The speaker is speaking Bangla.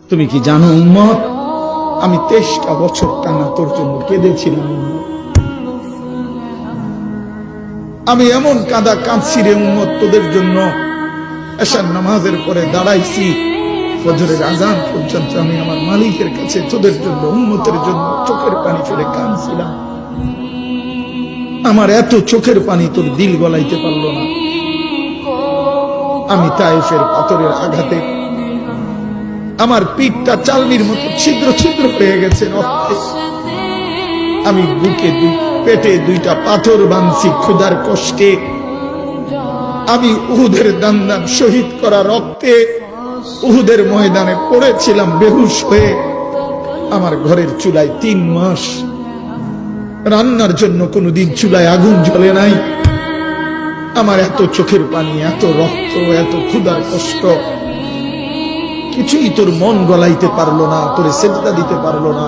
তুমি কি জানো উম্মত, আমি 23টা বছর টানা তোর জন্য কেঁদেছিলাম। আমি এমন কাঁদা কাঁদছি রে উম্মত তোদের জন্য, এশার নামাজের পরে দাঁড়াইছি, ফজরের আজান পর্যন্ত আমি আমার মালিকের কাছে তোদের জন্য, উম্মতের জন্য চোখের পানি ফেলে কাঁদছিলাম। আমার এত চোখের পানি তোর দিল গলাইতে পারলো না। আমি তায়েফের পাথরের আঘাতে আমার পিঠটা চালনির মতো ছিদ্র ছিদ্র হয়ে গেছে রক্তে। আমি বুকে পেটে 2টা পাথর বাঁধছি ক্ষুধার কষ্টে। আমি উহুদের দান্দান শহীদ করা রক্তে উহুদের ময়দানে পড়েছিলাম বেহুশ হয়ে। আমার ঘরের চুলায় 3 মাস রান্নার জন্য কোনোদিন চুলায় আগুন জ্বলে নাই। আমার এত চোখের পানি, এত রক্ত, এত ক্ষুধার কষ্ট, কিছুই তোর মন গলাইতে পারলো না, তোরে সেজদা দিতে পারলো না।